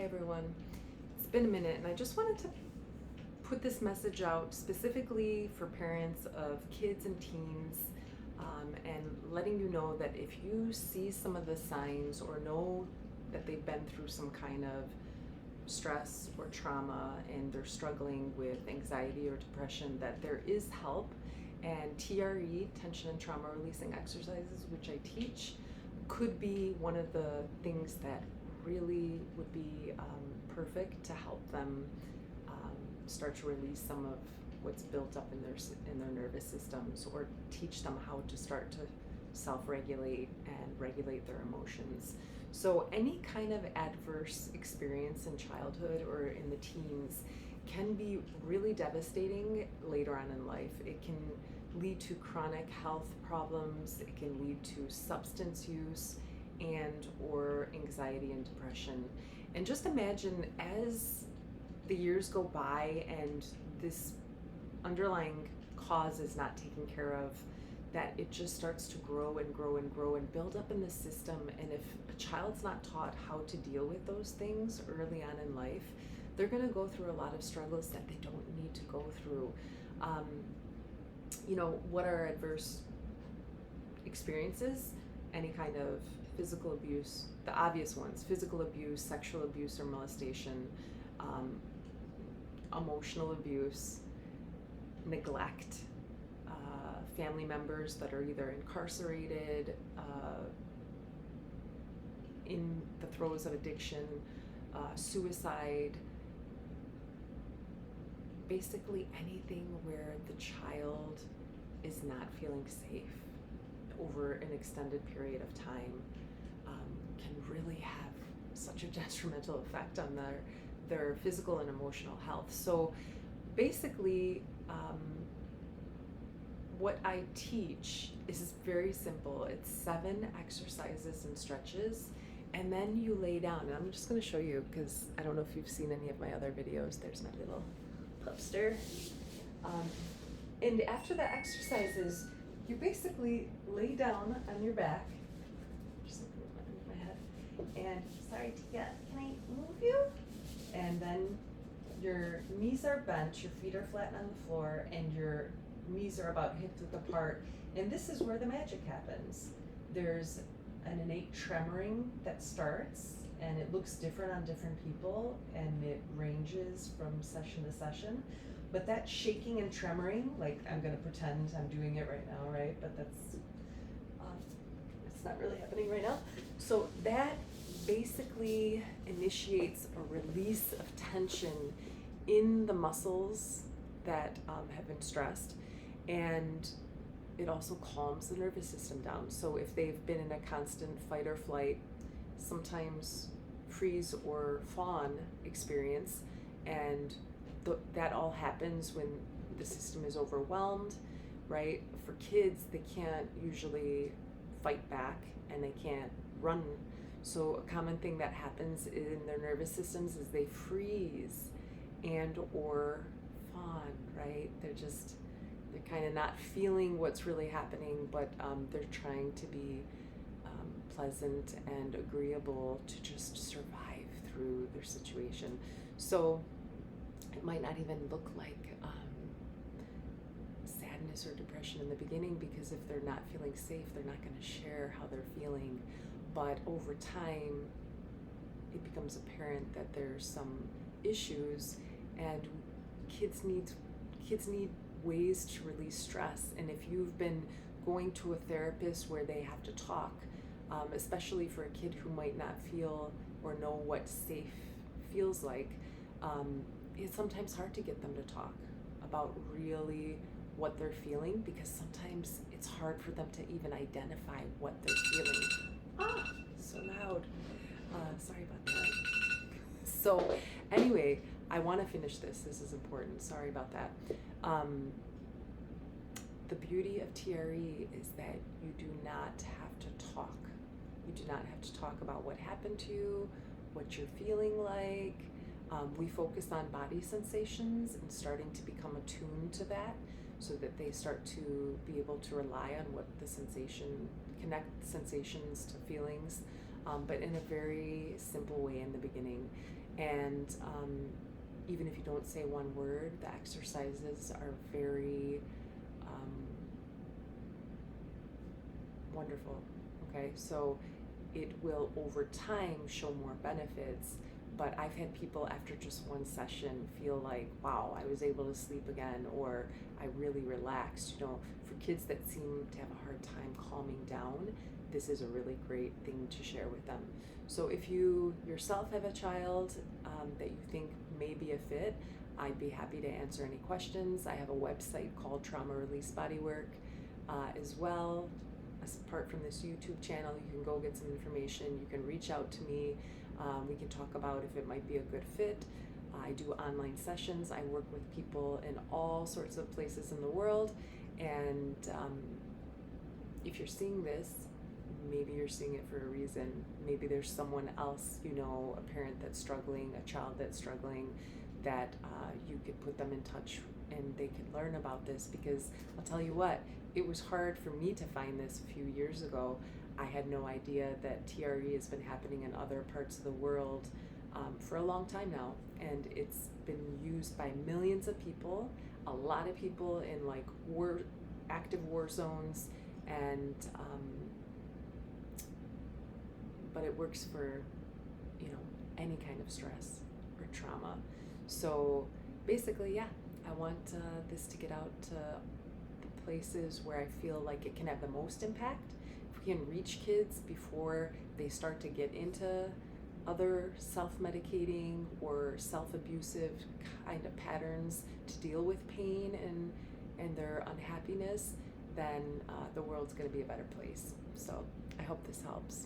everyone. It's been a minute and I just wanted to put this message out specifically for parents of kids and teens, and letting you know that if you see some of the signs or know that they've been through some kind of stress or trauma and they're struggling with anxiety or depression, that there is help. And TRE, tension and trauma releasing exercises, which I teach, could be one of the things that really would be perfect to help them start to release some of what's built up in their nervous systems, or teach them how to start to self-regulate and regulate their emotions. So any kind of adverse experience in childhood or in the teens can be really devastating later on in life. It can lead to chronic health problems, it can lead to substance use and or anxiety and depression. And just imagine, as the years go by and this underlying cause is not taken care of, that it just starts to grow and grow and grow and build up in the system. And if a child's not taught how to deal with those things early on in life, they're going to go through a lot of struggles that they don't need to go through. What are adverse experiences? Any kind of physical abuse, the obvious ones: physical abuse, sexual abuse or molestation, emotional abuse, neglect, family members that are either incarcerated, in the throes of addiction, suicide, basically anything where the child is not feeling safe over an extended period of time can really have such a detrimental effect on their physical and emotional health. So basically, what I teach is very simple. It's 7 exercises and stretches, and then you lay down. And I'm just going to show you, because I don't know if you've seen any of my other videos. There's my little pupster. And after the exercises, you basically lay down on your back. Just move my head. And sorry, Tia, can I move you? And then your knees are bent, your feet are flat on the floor, and your knees are about hip width apart. And this is where the magic happens. There's an innate tremoring that starts, and it looks different on different people, and it ranges from session to session. But that shaking and tremoring, like I'm going to pretend I'm doing it right now, right? But that's, it's not really happening right now. So that basically initiates a release of tension in the muscles that have been stressed, and it also calms the nervous system down. So if they've been in a constant fight or flight, sometimes freeze or fawn experience, and that all happens when the system is overwhelmed, right? For kids, they can't usually fight back and they can't run. So a common thing that happens in their nervous systems is they freeze and or fawn, right? They're kind of not feeling what's really happening, but they're trying to be pleasant and agreeable to just survive through their situation. So it might not even look like sadness or depression in the beginning, because if they're not feeling safe, they're not going to share how they're feeling. But over time, it becomes apparent that there's some issues, and kids need ways to release stress. And if you've been going to a therapist where they have to talk, especially for a kid who might not feel or know what safe feels like, it's sometimes hard to get them to talk about really what they're feeling, because sometimes it's hard for them to even identify what they're feeling. So loud. Sorry about that. So anyway, I want to finish this. This is important. Sorry about that. The beauty of TRE is that you do not have to talk. You do not have to talk about what happened to you, what you're feeling like. We focus on body sensations and starting to become attuned to that, so that they start to be able to rely on what the sensation, connect sensations to feelings. but in a very simple way in the beginning. And even if you don't say one word, the exercises are very wonderful. Okay, so it will over time show more benefits, but I've had people after just one session feel like, wow, I was able to sleep again, or I really relaxed. You know, for kids that seem to have a hard time calming down, this is a really great thing to share with them. So if you yourself have a child that you think may be a fit, I'd be happy to answer any questions. I have a website called Trauma Release Bodywork as well. Apart from this YouTube channel, you can go get some information. You can reach out to me. We can talk about if it might be a good fit. I do online sessions. I work with people in all sorts of places in the world. And if you're seeing this, maybe you're seeing it for a reason. Maybe there's someone else, you know, a parent that's struggling, a child that's struggling, that you could put them in touch and they could learn about this. Because I'll tell you what, it was hard for me to find this a few years ago. I had no idea that TRE has been happening in other parts of the world for a long time now, and it's been used by millions of people, a lot of people in like active war zones, and but it works for, you know, any kind of stress or trauma. So basically, yeah, I want this to get out to the places where I feel like it can have the most impact. If we can reach kids before they start to get into other self-medicating or self-abusive kind of patterns to deal with pain and their unhappiness, then the world's going to be a better place. So I hope this helps.